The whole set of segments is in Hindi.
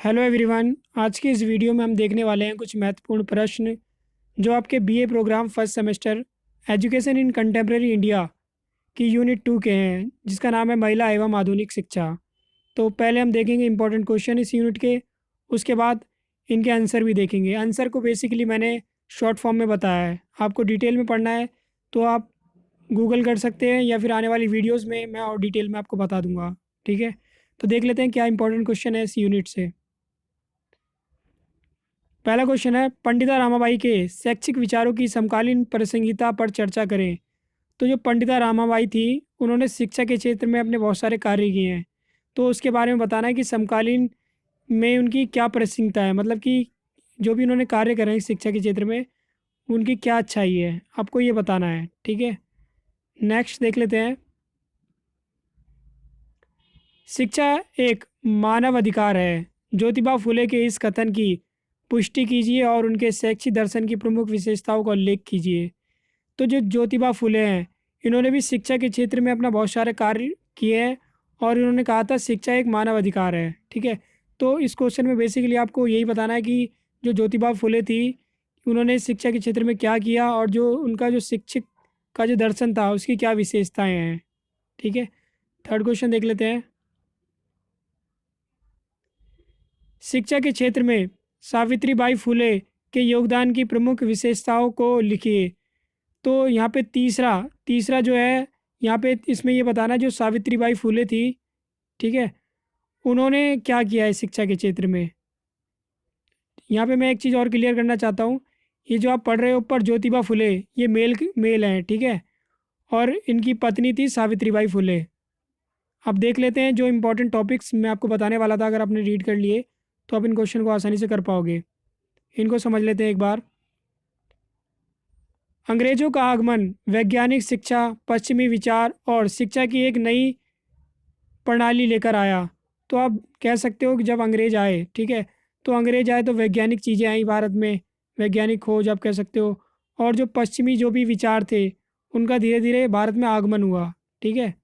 Hello everyone. आज की इस वीडियो में हम देखने वाले हैं कुछ महत्वपूर्ण प्रश्न जो आपके BA programme first semester education in contemporary India की यूनिट 2 के हैं, जिसका नाम है महिला एवं आधुनिक शिक्षा। तो पहले हम देखेंगे इंपॉर्टेंट क्वेश्चन इस यूनिट के, उसके बाद इनके आंसर भी देखेंगे। आंसर को बेसिकली मैंने शॉर्ट फॉर्म में बताया है, आपको डिटेल में पढ़ना है तो आप गूगल कर सकते हैं या फिर आने वाली वीडियोज़ में मैं और डिटेल में आपको बता दूंगा। ठीक है, तो देख लेते हैं क्या इंपॉर्टेंट क्वेश्चन है इस यूनिट से। पहला क्वेश्चन है, पंडिता रामाबाई के शैक्षिक विचारों की समकालीन प्रासंगिकता पर चर्चा करें। तो जो पंडिता रामाबाई थी, उन्होंने शिक्षा के क्षेत्र में अपने बहुत सारे कार्य किए हैं, तो उसके बारे में बताना है कि समकालीन में उनकी क्या प्रासंगिकता है, मतलब कि जो भी उन्होंने कार्य करे हैं शिक्षा के क्षेत्र में उनकी क्या अच्छाई है, आपको ये बताना है। ठीक है, नेक्स्ट देख लेते हैं। शिक्षा एक मानव अधिकार है, ज्योतिबा फुले के इस कथन की पुष्टि कीजिए और उनके शैक्षिक दर्शन की प्रमुख विशेषताओं का उल्लेख कीजिए। तो जो ज्योतिबा फुले हैं, इन्होंने भी शिक्षा के क्षेत्र में अपना बहुत सारे कार्य किए हैं और इन्होंने कहा था शिक्षा एक मानव अधिकार है। ठीक है, तो इस क्वेश्चन में बेसिकली आपको यही बताना है कि जो ज्योतिबा फुले थी, उन्होंने शिक्षा के क्षेत्र में क्या किया और जो उनका जो शिक्षक का जो दर्शन था उसकी क्या विशेषताएं हैं। ठीक है, थर्ड क्वेश्चन देख लेते हैं। शिक्षा के क्षेत्र में सावित्रीबाई फुले के योगदान की प्रमुख विशेषताओं को लिखिए। तो यहाँ पे तीसरा तीसरा जो है, यहाँ पे इसमें ये बताना जो सावित्रीबाई फुले थी, ठीक है, उन्होंने क्या किया है शिक्षा के क्षेत्र में। यहाँ पे मैं एक चीज़ और क्लियर करना चाहता हूँ, ये जो आप पढ़ रहे हो ऊपर ज्योतिबा फुले, ये मेल हैं, ठीक है, और इनकी पत्नी थी सावित्रीबाई फुले। अब देख लेते हैं जो इंपॉर्टेंट टॉपिक्स मैं आपको बताने वाला था, अगर आपने रीड कर लिए तो आप इन क्वेश्चन को आसानी से कर पाओगे। इनको समझ लेते हैं एक बार। अंग्रेजों का आगमन, वैज्ञानिक शिक्षा, पश्चिमी विचार और शिक्षा की एक नई प्रणाली लेकर आया। तो आप कह सकते हो कि जब अंग्रेज आए, ठीक है, तो अंग्रेज आए तो वैज्ञानिक चीज़ें आई भारत में, वैज्ञानिक खोज आप कह सकते हो, और जो पश्चिमी जो भी विचार थे उनका धीरे धीरे भारत में आगमन हुआ। ठीक है,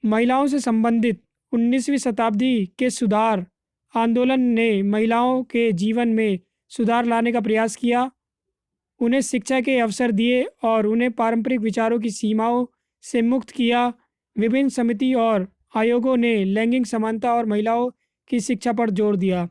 महिलाओं से संबंधित 19वीं शताब्दी के सुधार आंदोलन ने महिलाओं के जीवन में सुधार लाने का प्रयास किया, उन्हें शिक्षा के अवसर दिए और उन्हें पारंपरिक विचारों की सीमाओं से मुक्त किया। विभिन्न समिति और आयोगों ने लैंगिक समानता और महिलाओं की शिक्षा पर जोर दिया।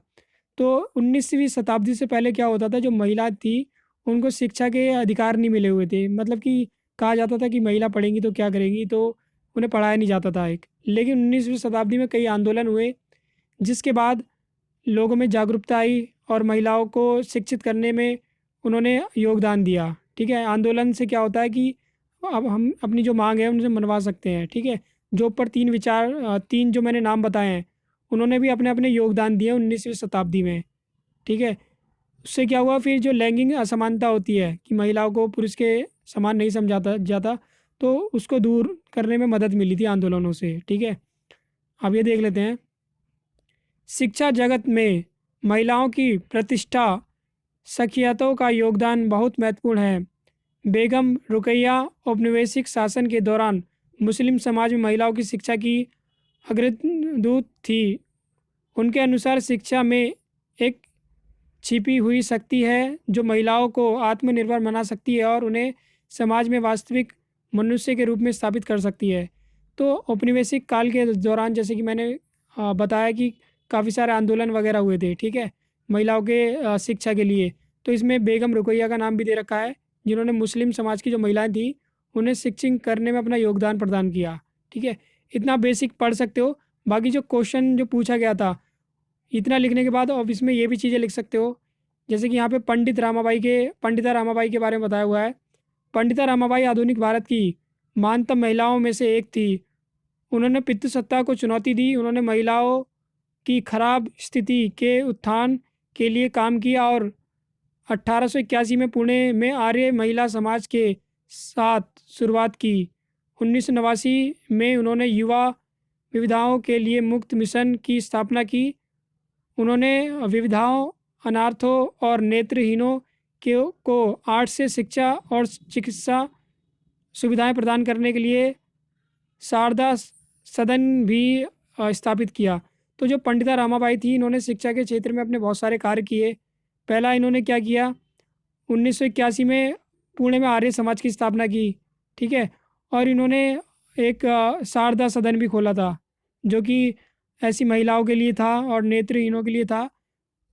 तो 19वीं शताब्दी से पहले क्या होता था, जो महिला थी उनको शिक्षा के अधिकार नहीं मिले हुए थे, मतलब कि कहा जाता था कि महिला पढ़ेंगी तो क्या करेंगी, तो उन्हें पढ़ाया नहीं जाता था एक। लेकिन 19वीं शताब्दी में कई आंदोलन हुए, जिसके बाद लोगों में जागरूकता आई और महिलाओं को शिक्षित करने में उन्होंने योगदान दिया। ठीक है, आंदोलन से क्या होता है कि अब हम अपनी जो मांग है उनसे मनवा सकते हैं। ठीक है, जो ऊपर तीन जो मैंने नाम बताए हैं, उन्होंने भी अपने अपने योगदान दिए 19वीं शताब्दी में। ठीक है, उससे क्या हुआ, फिर जो लैंगिक असमानता होती है कि महिलाओं को पुरुष के समान नहीं समझाता जाता, तो उसको दूर करने में मदद मिली थी आंदोलनों से। ठीक है, अब ये देख लेते हैं। शिक्षा जगत में महिलाओं की प्रतिष्ठा, शख्सियतों का योगदान बहुत महत्वपूर्ण है। बेगम रुकैया औपनिवेशिक शासन के दौरान मुस्लिम समाज में महिलाओं की शिक्षा की अग्रदूत थी। उनके अनुसार शिक्षा में एक छिपी हुई शक्ति है जो महिलाओं को आत्मनिर्भर बना सकती है और उन्हें समाज में वास्तविक मनुष्य के रूप में स्थापित कर सकती है। तो औपनिवेशिक काल के दौरान, जैसे कि मैंने बताया कि काफ़ी सारे आंदोलन वगैरह हुए थे, ठीक है, महिलाओं के शिक्षा के लिए। तो इसमें बेगम रुकैया का नाम भी दे रखा है, जिन्होंने मुस्लिम समाज की जो महिलाएं थी उन्हें शिक्षित करने में अपना योगदान प्रदान किया। ठीक है, इतना बेसिक पढ़ सकते हो। बाकी जो क्वेश्चन जो पूछा गया था, इतना लिखने के बाद अब इसमें ये भी चीज़ें लिख सकते हो, जैसे कि यहाँ पे पंडिता रामाबाई के बारे में बताया हुआ है। पंडिता रामाबाई आधुनिक भारत की महानतम महिलाओं में से एक थी। उन्होंने पितृसत्ता को चुनौती दी, उन्होंने महिलाओं की खराब स्थिति के उत्थान के लिए काम किया और 1881 में पुणे में आर्य महिला समाज के साथ शुरुआत की। 1989 में उन्होंने युवा विविधाओं के लिए मुक्त मिशन की स्थापना की। उन्होंने विविधाओं, अनाथों और नेत्रहीनों को आर्ट्स से शिक्षा और चिकित्सा सुविधाएं प्रदान करने के लिए शारदा सदन भी स्थापित किया। तो जो पंडिता रामाबाई थी, इन्होंने शिक्षा के क्षेत्र में अपने बहुत सारे कार्य किए। पहला इन्होंने क्या किया, 1981 में पुणे में आर्य समाज की स्थापना की, ठीक है। और इन्होंने एक शारदा सदन भी खोला था, जो कि ऐसी महिलाओं के लिए था और नेत्रहीनों के लिए था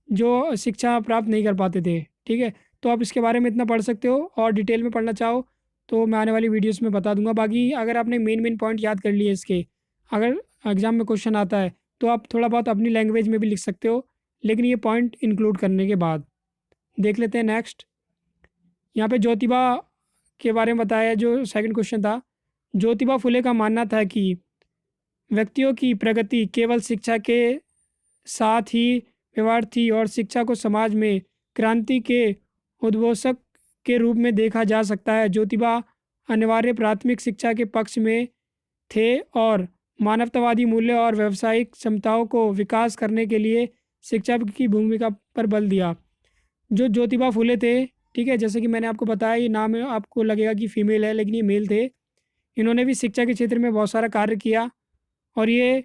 जो शिक्षा प्राप्त नहीं कर पाते थे, ठीक है। तो आप इसके बारे में इतना पढ़ सकते हो, और डिटेल में पढ़ना चाहो तो मैं आने वाली वीडियोस में बता दूंगा। बाकी अगर आपने मेन पॉइंट याद कर लिए इसके, अगर एग्जाम में क्वेश्चन आता है तो आप थोड़ा बहुत अपनी लैंग्वेज में भी लिख सकते हो, लेकिन ये पॉइंट इंक्लूड करने के बाद। देख लेते हैं नेक्स्ट। यहाँ पे ज्योतिबा के बारे में बताया, जो सेकंड क्वेश्चन था। ज्योतिबा फुले का मानना था कि व्यक्तियों की प्रगति केवल शिक्षा के साथ ही व्यवहार थी, और शिक्षा को समाज में क्रांति के उद्घोषक के रूप में देखा जा सकता है। ज्योतिबा अनिवार्य प्राथमिक शिक्षा के पक्ष में थे और मानवतावादी मूल्य और व्यावसायिक क्षमताओं को विकास करने के लिए शिक्षा की भूमिका पर बल दिया। जो ज्योतिबा फुले थे, ठीक है, जैसे कि मैंने आपको बताया, ये नाम है, आपको लगेगा कि फीमेल है, लेकिन ये मेल थे। इन्होंने भी शिक्षा के क्षेत्र में बहुत सारा कार्य किया, और ये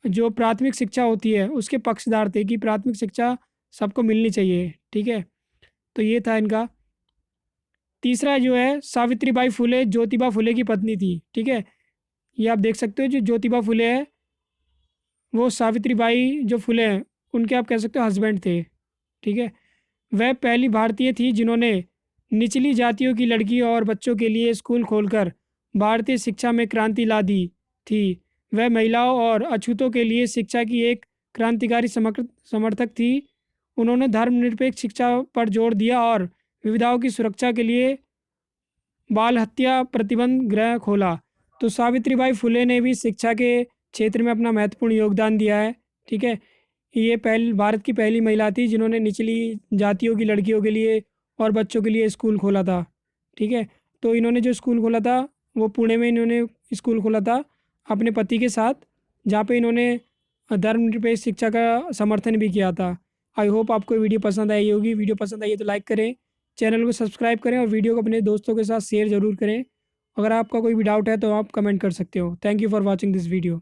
जो प्राथमिक शिक्षा होती है उसके पक्षधर थे कि प्राथमिक शिक्षा सबको मिलनी चाहिए, ठीक है। तो ये था इनका। तीसरा जो है, सावित्रीबाई फुले ज्योतिबा फुले की पत्नी थी, ठीक है। ये आप देख सकते हो, जो ज्योतिबा फुले है वो सावित्रीबाई जो फुले हैं उनके आप कह सकते हो हस्बैंड थे, ठीक है। वह पहली भारतीय थी जिन्होंने निचली जातियों की लड़कियों और बच्चों के लिए स्कूल खोलकर भारतीय शिक्षा में क्रांति ला दी थी। वह महिलाओं और अछूतों के लिए शिक्षा की एक क्रांतिकारी समर्थक थी। उन्होंने धर्मनिरपेक्ष शिक्षा पर जोर दिया और विविधाओं की सुरक्षा के लिए बाल हत्या प्रतिबंध गृह खोला। तो सावित्रीबाई फुले ने भी शिक्षा के क्षेत्र में अपना महत्वपूर्ण योगदान दिया है, ठीक है। ये भारत की पहली महिला थी जिन्होंने निचली जातियों की लड़कियों के लिए और बच्चों के लिए स्कूल खोला था, ठीक है। तो इन्होंने जो स्कूल खोला था वो पुणे में इन्होंने स्कूल खोला था अपने पति के साथ, जहाँ पे इन्होंने धर्मनिरपेक्ष शिक्षा का समर्थन भी किया था। आई होप आपको वीडियो पसंद आई होगी। वीडियो पसंद आई है तो लाइक करें, चैनल को सब्सक्राइब करें, और वीडियो को अपने दोस्तों के साथ शेयर ज़रूर करें। अगर आपका कोई भी डाउट है तो आप कमेंट कर सकते हो। Thank you for watching this video.